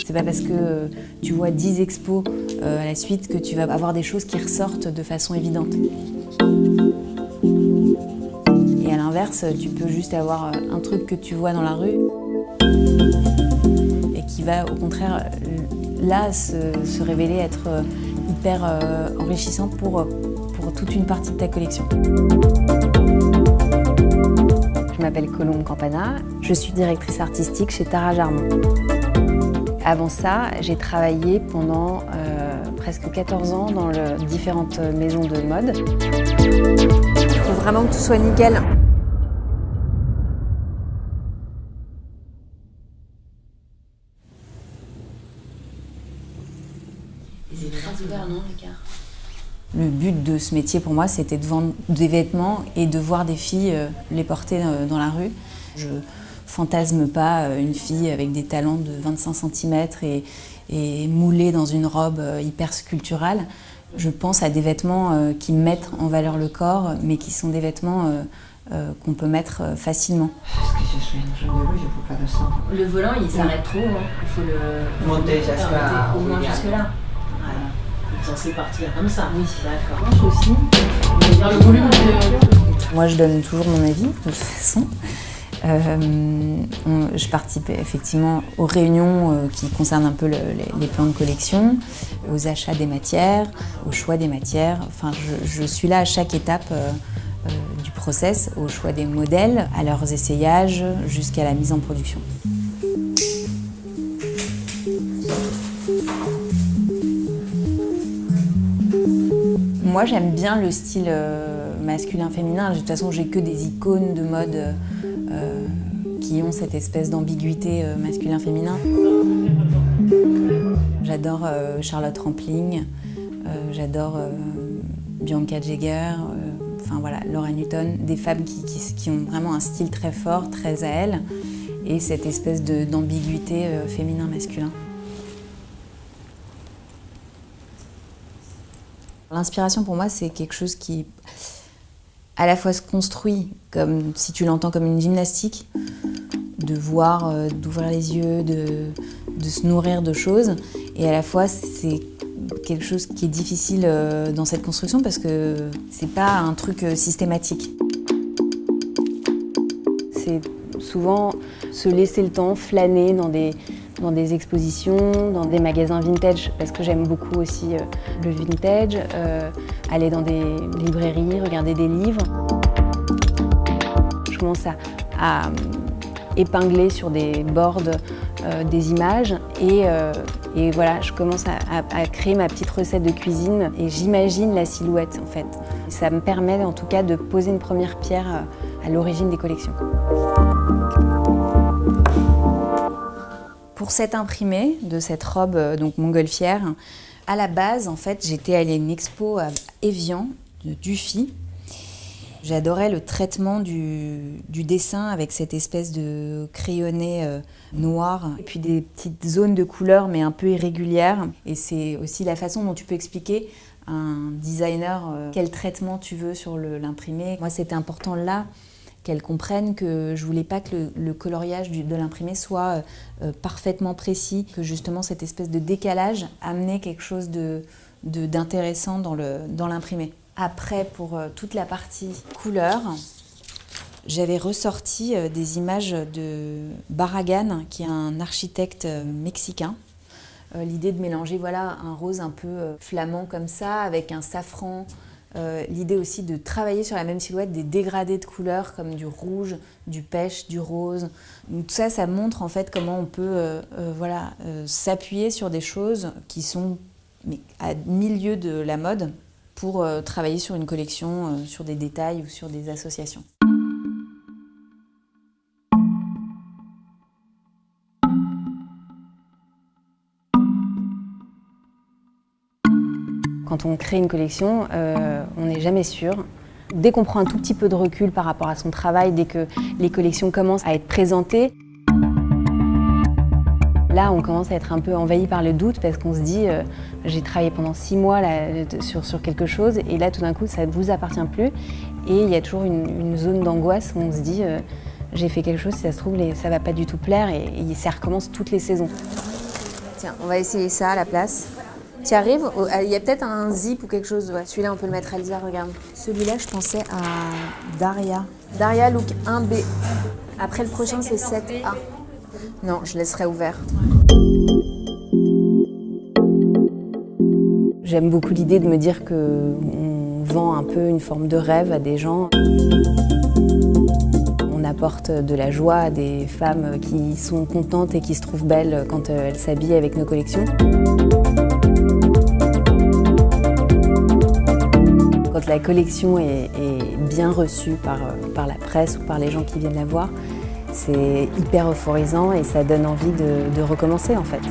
C'est pas parce que tu vois 10 expos à la suite que tu vas avoir des choses qui ressortent de façon évidente. Et à l'inverse, tu peux juste avoir un truc que tu vois dans la rue et qui va au contraire là se révéler être hyper enrichissant pour toute une partie de ta collection. Je m'appelle Colombe Campana, je suis directrice artistique chez Tara Jarmon. Avant ça, j'ai travaillé pendant presque 14 ans dans différentes maisons de mode. Il faut vraiment que tout soit nickel. Et c'est très ouvert, non, l'écart? Le but de ce métier pour moi, c'était de vendre des vêtements et de voir des filles les porter dans la rue. Je fantasme pas une fille avec des talons de 25 cm et moulée dans une robe hyper sculpturale. Je pense à des vêtements qui mettent en valeur le corps, mais qui sont des vêtements qu'on peut mettre facilement. Parce que je suis une jeune je ne peux pas descendre. Le volant, il s'arrête trop, hein. Il faut le monter jusqu'à au moins jusque-là. Voilà. Il est censé partir comme ça. Oui, D'accord. moi aussi. Dans le volume de... Moi, je donne toujours mon avis, de toute façon. Je participe effectivement aux réunions qui concernent un peu les plans de collection, aux achats des matières, au choix des matières. Enfin, je suis là à chaque étape du process, au choix des modèles, à leurs essayages, jusqu'à la mise en production. Moi, j'aime bien le style masculin-féminin. De toute façon, j'ai que des icônes de mode qui ont cette espèce d'ambiguïté masculin-féminin. J'adore Charlotte Rampling, j'adore Bianca Jagger, enfin voilà, Laura Newton, des femmes qui ont vraiment un style très fort, très à elles, et cette espèce d'ambiguïté féminin-masculin. L'inspiration pour moi, c'est quelque chose qui à la fois se construit, comme si tu l'entends comme une gymnastique, de voir, d'ouvrir les yeux, de se nourrir de choses, et à la fois c'est quelque chose qui est difficile dans cette construction parce que c'est pas un truc systématique. C'est souvent se laisser le temps, flâner dans des expositions, dans des magasins vintage, parce que j'aime beaucoup aussi le vintage, aller dans des librairies, regarder des livres. Je commence à épingler sur des boards des images et voilà, je commence à créer ma petite recette de cuisine et j'imagine la silhouette en fait. Ça me permet en tout cas de poser une première pierre à l'origine des collections. Pour cet imprimé de cette robe donc montgolfière, à la base, en fait, j'étais allée à une expo à Évian, de Dufy. J'adorais le traitement du dessin avec cette espèce de crayonné noir, et puis des petites zones de couleurs mais un peu irrégulières. Et c'est aussi la façon dont tu peux expliquer à un designer quel traitement tu veux sur l'imprimé. Moi, c'était important là qu'elle comprenne que je voulais pas que le coloriage de l'imprimé soit parfaitement précis, que justement cette espèce de décalage amenait quelque chose d'intéressant dans l'imprimé. Après, pour toute la partie couleur, j'avais ressorti des images de Barragan, qui est un architecte mexicain. L'idée de mélanger voilà, un rose un peu flamand comme ça, avec un safran. L'idée aussi de travailler sur la même silhouette des dégradés de couleurs comme du rouge, du pêche, du rose. Donc, tout ça, ça montre en fait comment on peut s'appuyer sur des choses qui sont à milieu de la mode pour travailler sur une collection, sur des détails ou sur des associations. Quand on crée une collection, on n'est jamais sûr. Dès qu'on prend un tout petit peu de recul par rapport à son travail, dès que les collections commencent à être présentées, là, on commence à être un peu envahi par le doute parce qu'on se dit j'ai travaillé pendant 6 mois là, sur quelque chose et là, tout d'un coup, ça ne vous appartient plus. Et il y a toujours une zone d'angoisse où on se dit j'ai fait quelque chose, si ça se trouve, ça va pas du tout plaire et ça recommence toutes les saisons. Tiens, on va essayer ça à la place. Tu arrives, il y a peut-être un zip ou quelque chose. Ouais, celui-là, on peut le mettre à Elsa, regarde. Celui-là, je pensais à Daria. Daria look 1B. Après, le prochain, c'est 7A. Non, je laisserai ouvert. J'aime beaucoup l'idée de me dire qu'on vend un peu une forme de rêve à des gens. On apporte de la joie à des femmes qui sont contentes et qui se trouvent belles quand elles s'habillent avec nos collections. Quand la collection est bien reçue par la presse ou par les gens qui viennent la voir, c'est hyper euphorisant et ça donne envie de recommencer en fait.